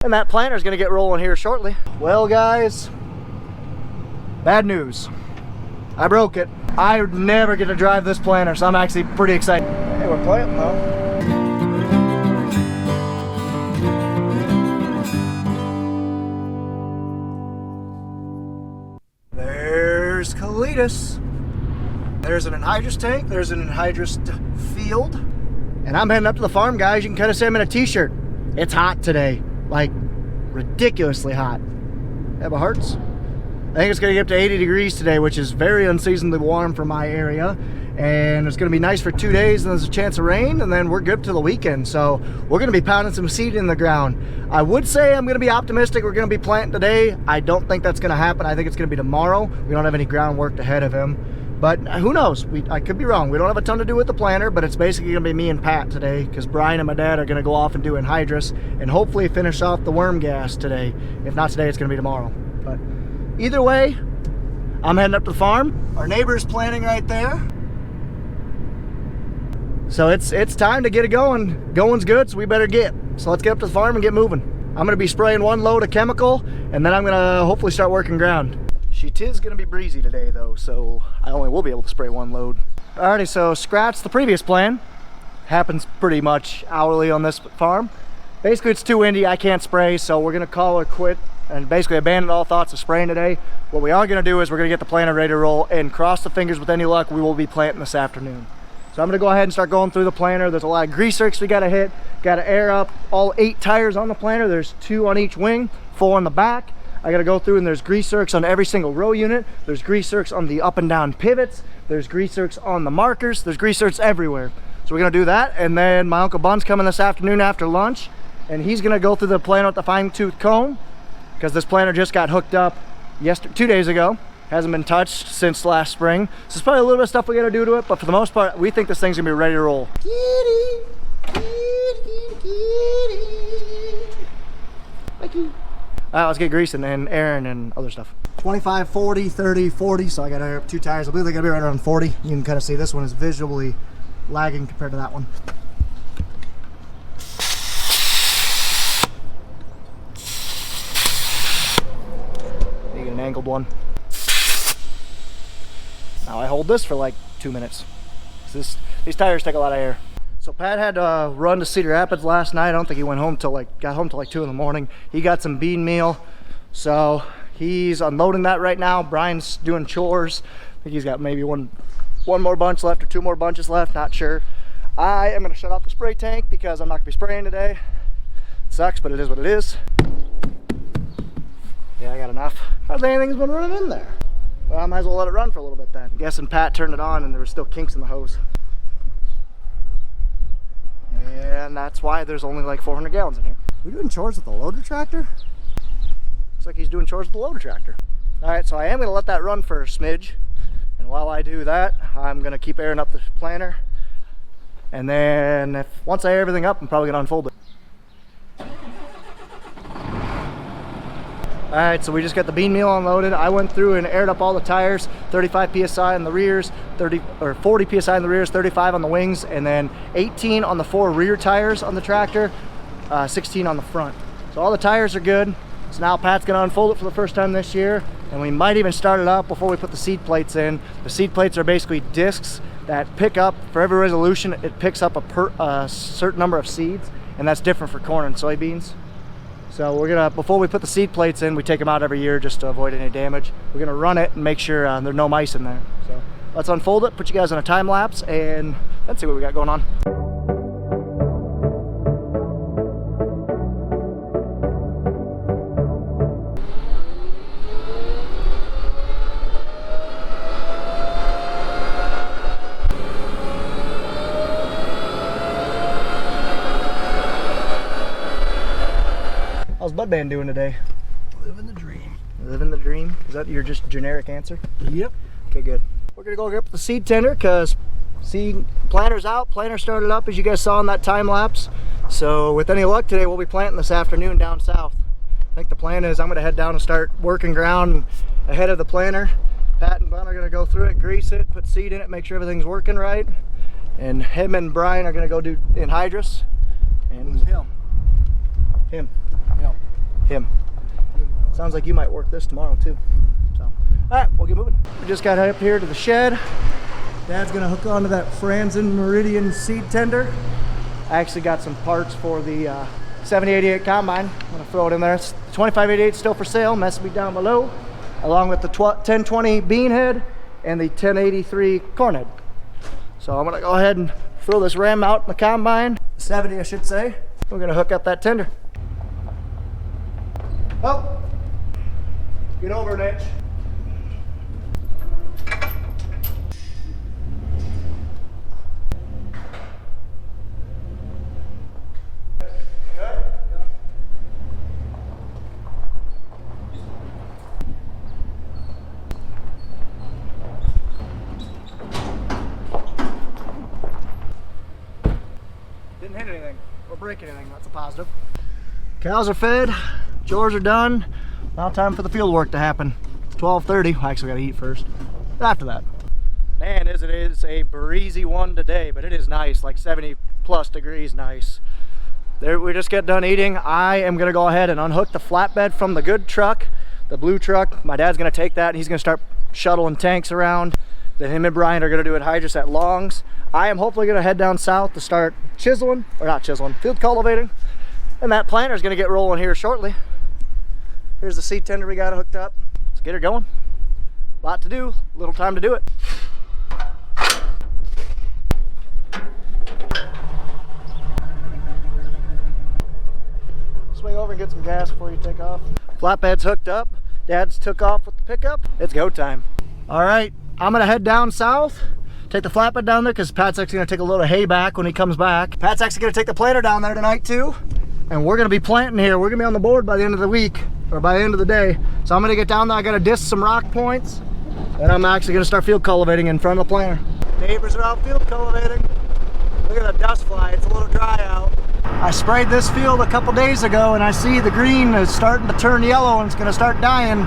And that planter's gonna get rolling here shortly. Well guys, bad news. I broke it. I never get to drive this planter, so I'm actually pretty excited. Hey, we're planting though. There's Colitas. There's an anhydrous tank, there's an anhydrous field. And I'm heading up to the farm, guys. You can kind of see I'm in a t-shirt. It's hot today, like ridiculously hot. Have a hearts? I think it's gonna get up to 80 degrees today, which is very unseasonably warm for my area. And it's gonna be nice for 2 days, and there's a chance of rain, and then we're good to the weekend. So we're gonna be pounding some seed in the ground. I would say I'm gonna be optimistic we're gonna be planting today. I don't think that's gonna happen. I think it's gonna be tomorrow. We don't have any groundwork ahead of him. But who knows? I could be wrong. We don't have a ton to do with the planter, but it's basically gonna be me and Pat today, because Brian and my dad are gonna go off and do anhydrous and hopefully finish off the worm gas today. If not today, it's gonna be tomorrow. But either way, I'm heading up to the farm. Our neighbor's planting right there. So it's time to get it going. Going's good, so we better get. So let's get up to the farm and get moving. I'm gonna be spraying 1 load of chemical, and then I'm gonna hopefully start working ground. She is gonna be breezy today though, so I only will be able to spray 1 load. Alrighty, so scratch the previous plan. Happens pretty much hourly on this farm. Basically it's too windy, I can't spray, so we're gonna call it quit and basically abandon all thoughts of spraying today. What we are gonna do is we're gonna get the planter ready to roll, and cross the fingers with any luck, we will be planting this afternoon. So I'm gonna go ahead and start going through the planter. There's a lot of grease zerks we gotta hit. Gotta air up all 8 tires on the planter. There's 2 on each wing, 4 on the back. I gotta go through, and there's grease zerks on every single row unit. There's grease zerks on the up and down pivots. There's grease zerks on the markers. There's grease zerks everywhere. So we're gonna do that, and then my Uncle Bun's coming this afternoon after lunch, and he's gonna go through the planter with the fine-tooth comb, because this planter just got hooked up 2 days ago. Hasn't been touched since last spring. So there's probably a little bit of stuff we gotta do to it, but for the most part, we think this thing's gonna be ready to roll. Kitty, kitty, kitty, kitty. All right, let's get greasing and airing and other stuff. 25, 40, 30, 40. So I got to air up 2 tires. I believe they're gonna be right around 40. You can kind of see this one is visually lagging compared to that one. You get an angled one. Now I hold this for like 2 minutes. These tires take a lot of air. So Pat had to run to Cedar Rapids last night. I don't think he went home till got home till like 2 in the morning. He got some bean meal, so he's unloading that right now. Brian's doing chores. I think he's got maybe one more bunch left or 2 more bunches left, not sure. I am gonna shut off the spray tank because I'm not gonna be spraying today. It sucks, but it is what it is. Yeah, I got enough. Hardly anything's been running in there. Well, I might as well let it run for a little bit then. I'm guessing Pat turned it on and there were still kinks in the hose. And that's why there's only like 400 gallons in here. We're doing chores with the loader tractor? Looks like he's doing chores with the loader tractor. All right, so I am gonna let that run for a smidge. And while I do that, I'm gonna keep airing up the planter. And then once I air everything up, I'm probably gonna unfold it. All right, so we just got the bean meal unloaded. I went through and aired up all the tires, 35 PSI in the rears, 40 PSI in the rears, 35 on the wings, and then 18 on the 4 rear tires on the tractor, 16 on the front. So all the tires are good. So now Pat's gonna unfold it for the first time this year, and we might even start it up before we put the seed plates in. The seed plates are basically discs that pick up, for every resolution, it picks up a certain number of seeds, and that's different for corn and soybeans. So we're gonna, before we put the seed plates in, we take them out every year just to avoid any damage. We're gonna run it and make sure there are no mice in there. So let's unfold it, put you guys on a time lapse, and let's see what we got going on. How's Budman doing today? Living the dream. Living the dream? Is that your just generic answer? Yep. Okay, good. We're gonna go get the seed tender because seed planter's out. Planter started up as you guys saw in that time lapse. So with any luck today, we'll be planting this afternoon down south. I think the plan is I'm gonna head down and start working ground ahead of the planter. Pat and Bun are gonna go through it, grease it, put seed in it, make sure everything's working right. And him and Brian are gonna go do anhydrous. And who's him? Him. Him. Him. Sounds like you might work this tomorrow too. So, all right, we'll get moving. We just got up here to the shed. Dad's gonna hook onto that Franzen Meridian seed tender. I actually got some parts for the 7088 combine. I'm gonna throw it in there. It's 2588 still for sale. Message me down below, along with the 1020 bean head and the 1083 corn head. So I'm gonna go ahead and throw this ram out in the combine. 70, I should say. We're gonna hook up that tender. Oh, get over an inch. Didn't hit anything or break anything, that's a positive. Cows are fed, chores are done. Now time for the field work to happen. It's 12:30, I actually gotta eat first. After that. Man, it is a breezy one today, but it is nice, like 70 plus degrees nice. There, we just got done eating. I am gonna go ahead and unhook the flatbed from the good truck, the blue truck. My dad's gonna take that and he's gonna start shuttling tanks around. Then him and Brian are gonna do it hydrous at Longs. I am hopefully gonna head down south to start chiseling, or not chiseling, field cultivating. And that planter is gonna get rolling here shortly. Here's the seed tender we got hooked up. Let's get her going. A lot to do, little time to do it. Swing over and get some gas before you take off. Flatbed's hooked up. Dad's took off with the pickup. It's go time. All right, I'm gonna head down south. Take the flatbed down there because Pat's actually gonna take a load of hay back when he comes back. Pat's actually gonna take the planter down there tonight too. And we're gonna be planting here. We're gonna be on the board by the end of the week, or by the end of the day. So I'm gonna get down there, I gotta disc some rock points, and I'm actually gonna start field cultivating in front of the planter. Neighbors are out field cultivating. Look at the dust fly, it's a little dry out. I sprayed this field a couple days ago and I see the green is starting to turn yellow and it's gonna start dying.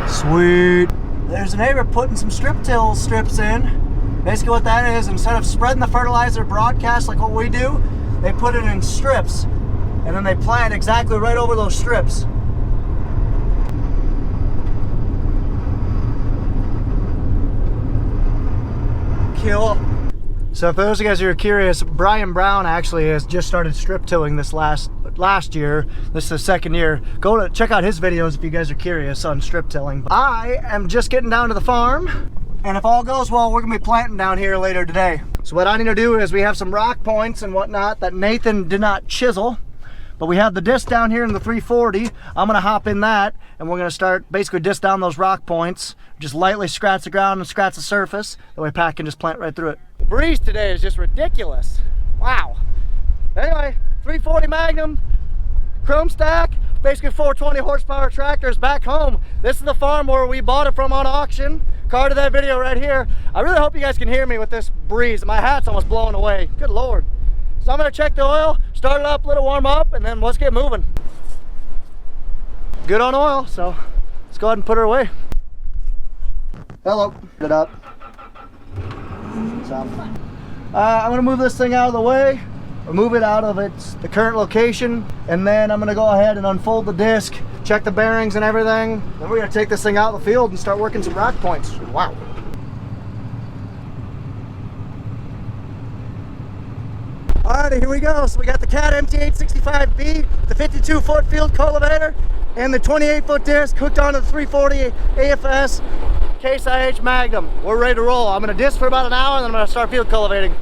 Sweet. There's a neighbor putting some strip till strips in. Basically what that is, instead of spreading the fertilizer broadcast like what we do, they put it in strips and then they plant exactly right over those strips. Kill. So for those of you guys who are curious, Brian Brown actually has just started strip tilling this last year. This is the second year. Go to check out his videos if you guys are curious on strip tilling. I am just getting down to the farm, and if all goes well, we're gonna be planting down here later today. So what I need to do is we have some rock points and whatnot that Nathan did not chisel, but we have the disc down here in the 340. I'm gonna hop in that and we're gonna start basically disc down those rock points, just lightly scratch the ground and scratch the surface. That way Pat can just plant right through it. The breeze today is just ridiculous. Wow. Anyway, 340 Magnum, chrome stack, basically 420 horsepower tractors back home. This is the farm where we bought it from on auction. Card of that video right here. I really hope you guys can hear me with this breeze. My hat's almost blowing away. Good Lord. So I'm gonna check the oil, start it up, let it warm up, and then let's get moving. Good on oil, so let's go ahead and put her away. Hello. Put it up. So, I'm gonna move this thing out of the way, or move it out of the current location, and then I'm gonna go ahead and unfold the disc, check the bearings and everything. Then we're gonna take this thing out of the field and start working some rock points. Wow. Alrighty, here we go. So we got the Cat MT865B, the 52-foot field cultivator, and the 28-foot disc hooked onto the 340 AFS Case IH Magnum. We're ready to roll. I'm gonna disc for about an hour and then I'm gonna start field cultivating.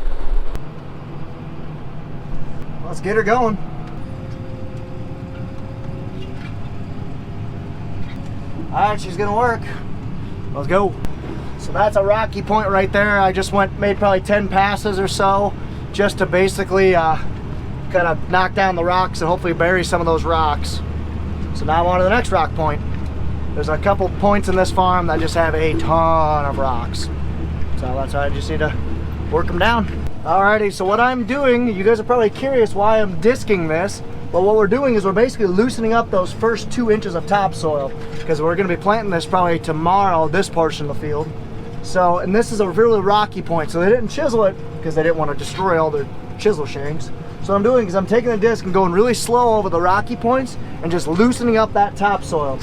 Let's get her going. Alright, she's gonna work. Let's go. So that's a rocky point right there. I just made probably 10 passes or so, just to basically kind of knock down the rocks and hopefully bury some of those rocks. So now I'm on to the next rock point. There's a couple points in this farm that just have a ton of rocks. So that's why I just need to work them down. Alrighty, so what I'm doing, you guys are probably curious why I'm disking this, but what we're doing is we're basically loosening up those first 2 inches of topsoil, because we're gonna be planting this probably tomorrow, this portion of the field. So, and this is a really rocky point, so they didn't chisel it because they didn't want to destroy all their chisel shanks. So what I'm doing is I'm taking the disc and going really slow over the rocky points and just loosening up that topsoil.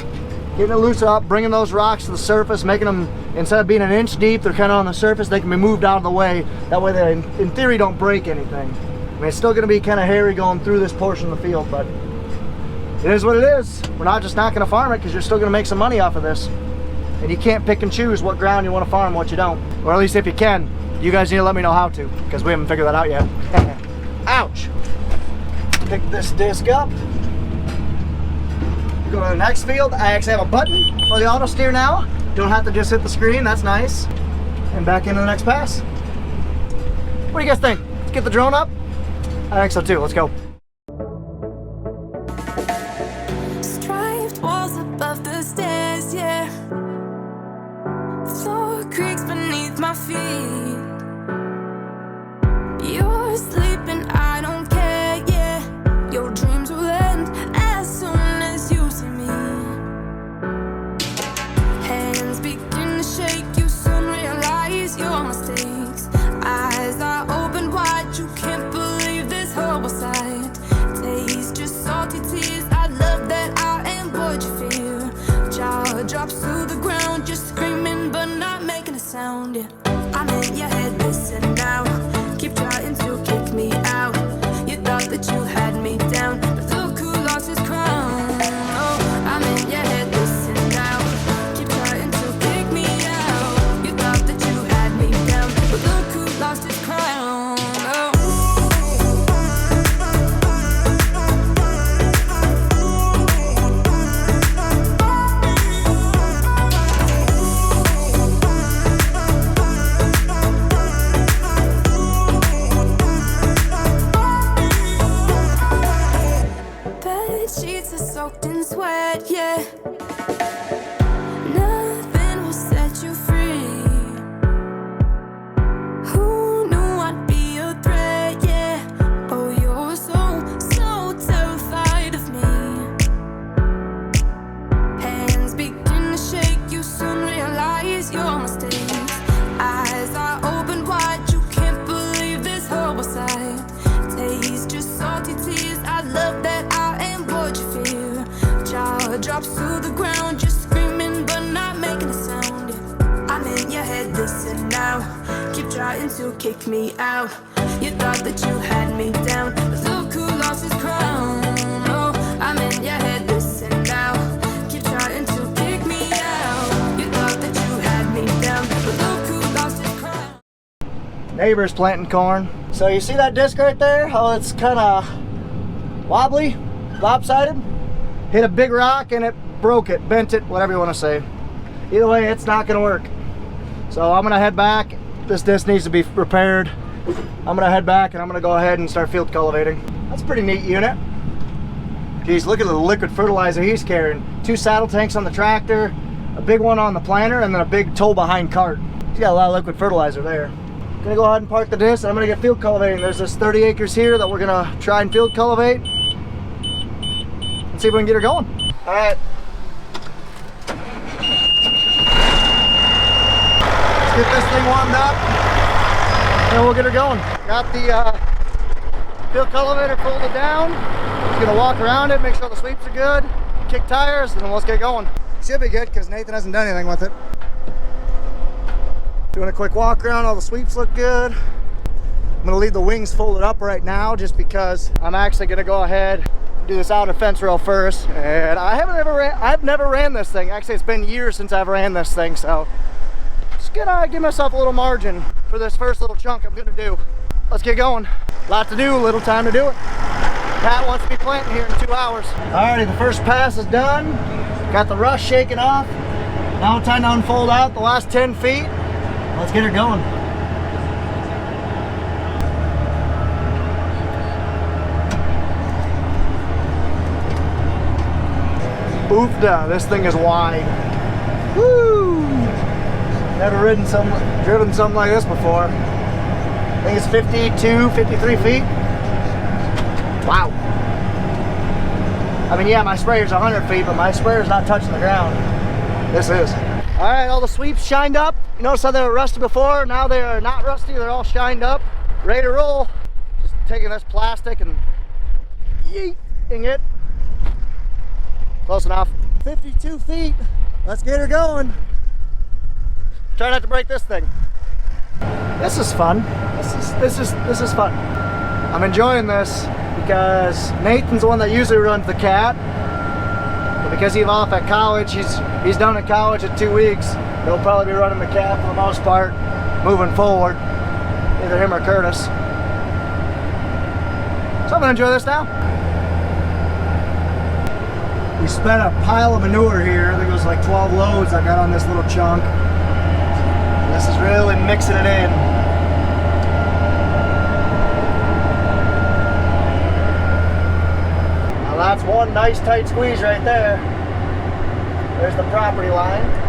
Getting it loose up, bringing those rocks to the surface, making them, instead of being an inch deep, they're kind of on the surface, they can be moved out of the way. That way they, in theory, don't break anything. I mean, it's still gonna be kind of hairy going through this portion of the field, but it is what it is. We're not just not gonna farm it because you're still gonna make some money off of this. And you can't pick and choose what ground you wanna farm, what you don't. Or at least if you can, you guys need to let me know how to, because we haven't figured that out yet. Ouch. Pick this disc up. Go to the next field. I actually have a button for the auto steer now. Don't have to just hit the screen, that's nice. And back into the next pass. What do you guys think? Let's get the drone up? I think so too, let's go. Striped walls above the stairs, yeah. Floor creaks beneath my feet. You're sleeping, I don't care, yeah. Your dreams will end as soon as you see me. Hands begin to shake, you soon realize your mistakes. Eyes are open wide, you can't believe this horrible sight. Taste just salty tears, I love that I am what you feel. Jaw drops to the ground, you're screaming but not making a sound, yeah. I'm in your head, listen now. Keep trying to kick me out. You thought that you had me down, but look who lost his crown. Oh, I'm in your head, listen now. Keep trying to kick me out. You thought that you had me down, but look who lost his crown. Oh. Sheets are soaked in sweat, yeah. Nothing will set you free. Who knew I'd be a threat, yeah. Oh, you're so terrified of me. Hands begin to shake, you soon realize your mistakes. Eyes are open wide, you can't believe this horrible sight. Taste just salty tears, I love that I am what you feel. Jaw drops to the ground, you're screaming but not making a sound, yeah. I'm in your head, listen now. Keep trying to kick me out. You thought that you had me down, but look who lost his crown. Oh, I'm in your head, listen now. Keep trying to kick me out. You thought that you had me down, but look who lost his crown. Neighbor's planting corn. So you see that disc right there? How it's kind of wobbly, lopsided? Hit a big rock and it broke it, bent it, whatever you want to say. Either way, it's not going to work. So I'm going to head back. This disc needs to be repaired. I'm going to head back and I'm going to go ahead and start field cultivating. That's a pretty neat unit. Geez, look at the liquid fertilizer he's carrying. 2 saddle tanks on the tractor, a big one on the planter, and then a big tow behind cart. He's got a lot of liquid fertilizer there. Gonna go ahead and park the disc and I'm gonna get field cultivating. There's this 30 acres here that we're gonna try and field cultivate. Let's see if we can get her going. All right. Let's get this thing warmed up and we'll get her going. Got the field cultivator folded down. Just gonna walk around it, make sure the sweeps are good, kick tires, and then let's get going. Should be good because Nathan hasn't done anything with it. Doing a quick walk around, all the sweeps look good. I'm gonna leave the wings folded up right now just because I'm actually gonna go ahead and do this outer fence rail first. And I've never ran this thing. Actually, it's been years since I've ran this thing, so just gonna give myself a little margin for this first little chunk I'm gonna do. Let's get going. Lot to do, little time to do it. Pat wants to be planting here in 2 hours. Alrighty, the first pass is done. Got the rust shaken off. Now it's time to unfold out the last 10 feet. Let's get her going. Oofda, this thing is wide. Woo! Never driven something like this before. I think it's 52, 53 feet. Wow. I mean, yeah, my sprayer's 100 feet, but my sprayer's not touching the ground. This is. All right, all the sweeps shined up. You notice how they were rusty before? Now they are not rusty, they're all shined up. Ready to roll. Just taking this plastic and yeeting it. Close enough. 52 feet. Let's get her going. Try not to break this thing. This is fun. This is fun. I'm enjoying this because Nathan's the one that usually runs the cat. But because he's off at college, he's done at college in 2 weeks. He'll probably be running the cat for the most part, moving forward. Either him or Curtis. So I'm gonna enjoy this now. We spent a pile of manure here. I think it was like 12 loads I got on this little chunk. This is really mixing it in. Now that's one nice tight squeeze right there. There's the property line.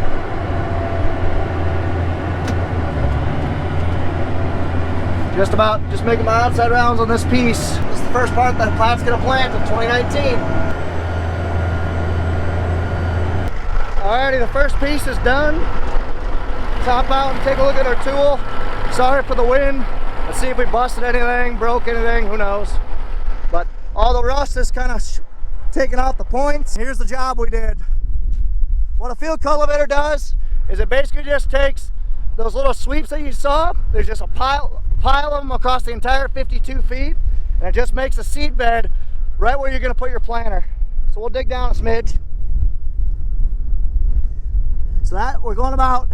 Just making my outside rounds on this piece. This is the first part that Pat's gonna plant in 2019. Alrighty, the first piece is done. Top out and take a look at our tool. Sorry for the wind. Let's see if we busted anything, broke anything, who knows. But all the rust is kind of taking out the points. Here's the job we did. What a field cultivator does is it basically just takes those little sweeps that you saw. There's just a pile of them across the entire 52 feet. And it just makes a seed bed right where you're gonna put your planter. So we'll dig down a smidge. So that we're going about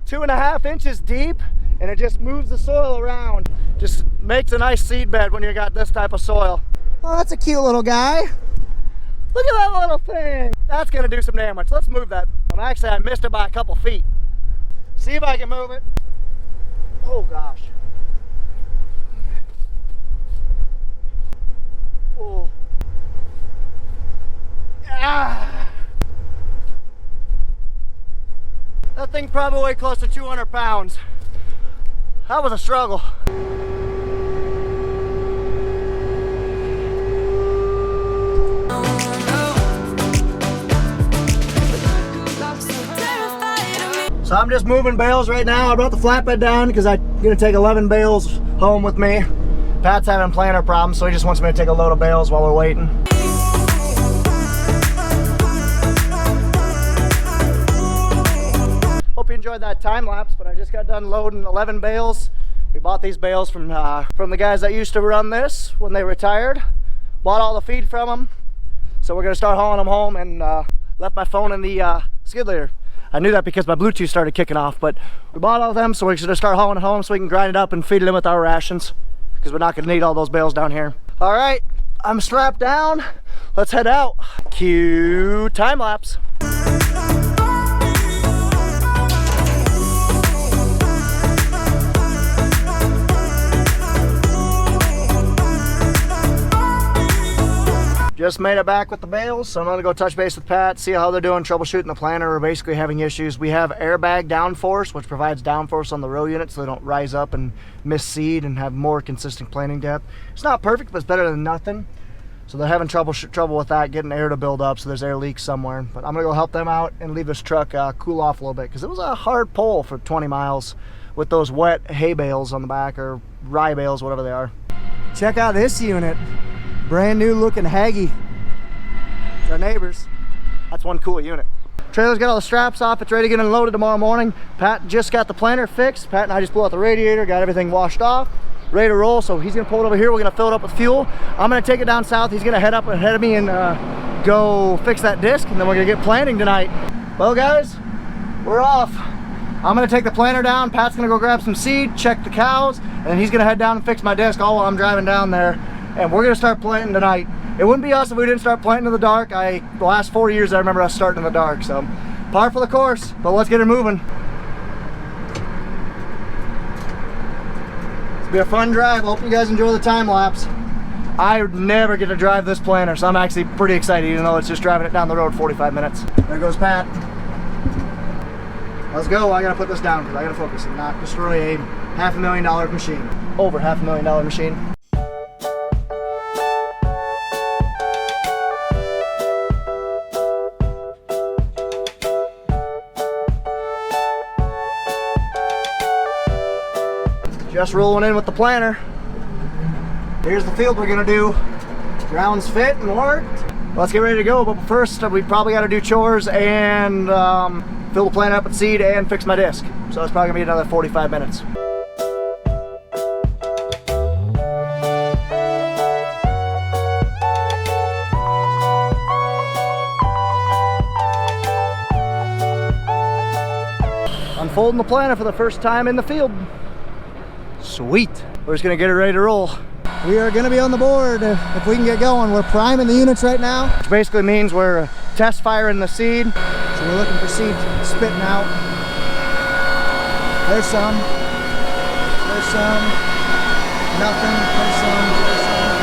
2.5 inches deep, and it just moves the soil around. Just makes a nice seed bed when you got this type of soil. Oh, that's a cute little guy. Look at that little thing. That's gonna do some damage. Let's move that. Actually, I missed it by a couple feet. See if I can move it. Oh gosh. Oh. Ah. That thing probably weighed close to 200 pounds. That was a struggle. So I'm just moving bales right now. I brought the flatbed down because I'm gonna take 11 bales home with me. Pat's having planter problems, so he just wants me to take a load of bales while we're waiting. Hope you enjoyed that time lapse, but I just got done loading 11 bales. We bought these bales from the guys that used to run this when they retired. Bought all the feed from them. So we're gonna start hauling them home, and left my phone in the skid layer. I knew that because my Bluetooth started kicking off, but we bought all of them, so we're gonna start hauling it home so we can grind it up and feed it in with our rations, because we're not gonna need all those bales down here. All right, I'm strapped down. Let's head out. Cue time lapse. Just made it back with the bales, so I'm gonna go touch base with Pat, see how they're doing troubleshooting the planter. We're basically having issues. We have airbag downforce, which provides downforce on the row unit so they don't rise up and miss seed and have more consistent planting depth. It's not perfect, but it's better than nothing. So they're having trouble with that, getting air to build up, so there's air leaks somewhere. But I'm gonna go help them out and leave this truck cool off a little bit, because it was a hard pull for 20 miles with those wet hay bales on the back, or rye bales, whatever they are. Check out this unit. Brand new looking Haggy. It's our neighbors. That's one cool unit. Trailer's got all the straps off. It's ready to get unloaded tomorrow morning. Pat just got the planter fixed. Pat and I just blew out the radiator, got everything washed off, ready to roll. So he's gonna pull it over here. We're gonna fill it up with fuel. I'm gonna take it down south. He's gonna head up ahead of me and go fix that disc, and then we're gonna get planting tonight. Well guys, we're off. I'm gonna take the planter down. Pat's gonna go grab some seed, check the cows, and then he's gonna head down and fix my disc all while I'm driving down there. And we're gonna start planting tonight. It wouldn't be us if we didn't start planting in the dark. The last 4 years I remember us starting in the dark. So par for the course, but let's get her moving. It's be a fun drive. Hope you guys enjoy the time lapse. I never get to drive this planter, so I'm actually pretty excited, even though it's just driving it down the road 45 minutes. There goes Pat. Let's go. I gotta put this down because I gotta focus and not destroy a $500,000 machine. Over $500,000 machine. Just rolling in with the planter. Here's the field we're gonna do. Ground's fit and worked. Let's get ready to go, but first we probably gotta do chores and fill the plant up with seed and fix my disc. So it's probably gonna be another 45 minutes. Unfolding the planter for the first time in the field. Sweet. We're just gonna get it ready to roll. We are gonna be on the board if we can get going. We're priming the units right now, which basically means we're test firing the seed. So we're looking for seed spitting out. There's some. There's some. Nothing. There's some. There's some.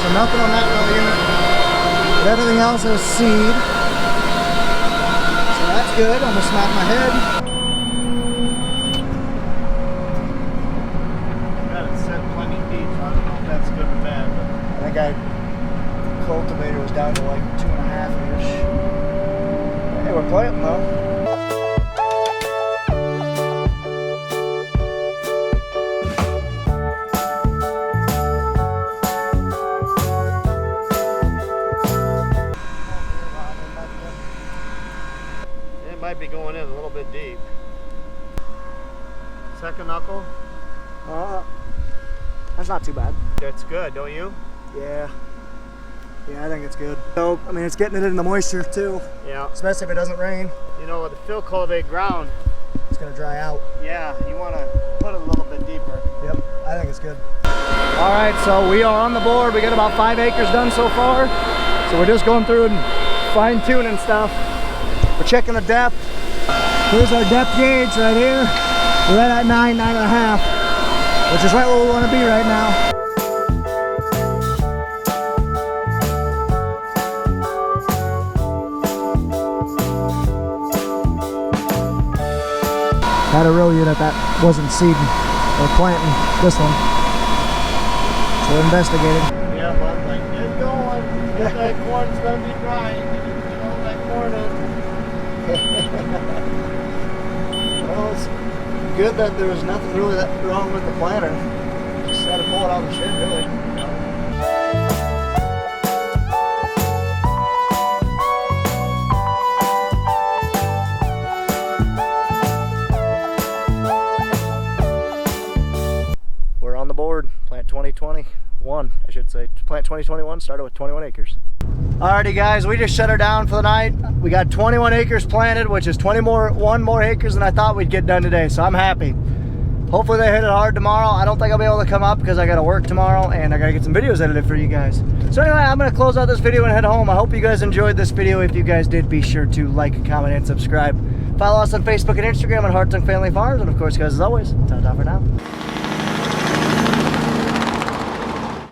So nothing on that little unit. But everything else is seed. So that's good. I'm gonna smack my head. Cultivator was down to like 2.5-ish. Hey, we're planting though. It might be going in a little bit deep. Second knuckle? That's not too bad. That's good, don't you? Yeah. Yeah, I think it's good. So, I mean, it's getting it in the moisture too. Yeah. Especially if it doesn't rain. You know, with the fill cultivate ground, it's gonna dry out. yeah, you want to put it a little bit deeper. Yep, I think it's good. All right, so we are on the board. We got about 5 acres done so far. So we're just going through and fine tuning stuff. We're checking the depth. Here's our depth gauge right here. We're right at 9.5, which is right where we want to be right now. Had a row unit that wasn't seeding or planting this one. So we're investigating. Yeah, but like, get going. Get that corn's going to be dry. You know, that corn is. Well, it's good that there was nothing really that wrong with the planter. Just had to pull it out of the shed, really. We're on the board. Plant 2021, I should say. Plant 2021 started with 21 acres. Alrighty guys, we just shut her down for the night. We got 21 acres planted, which is 1 more acres than I thought we'd get done today, so I'm happy. Hopefully they hit it hard tomorrow. I don't think I'll be able to come up because I gotta work tomorrow and I gotta get some videos edited for you guys. So anyway, I'm gonna close out this video and head home. I hope you guys enjoyed this video. If you guys did, be sure to like, comment, and subscribe. Follow us on Facebook and Instagram at Hartung Family Farms, and of course guys, as always, ta-ta for now.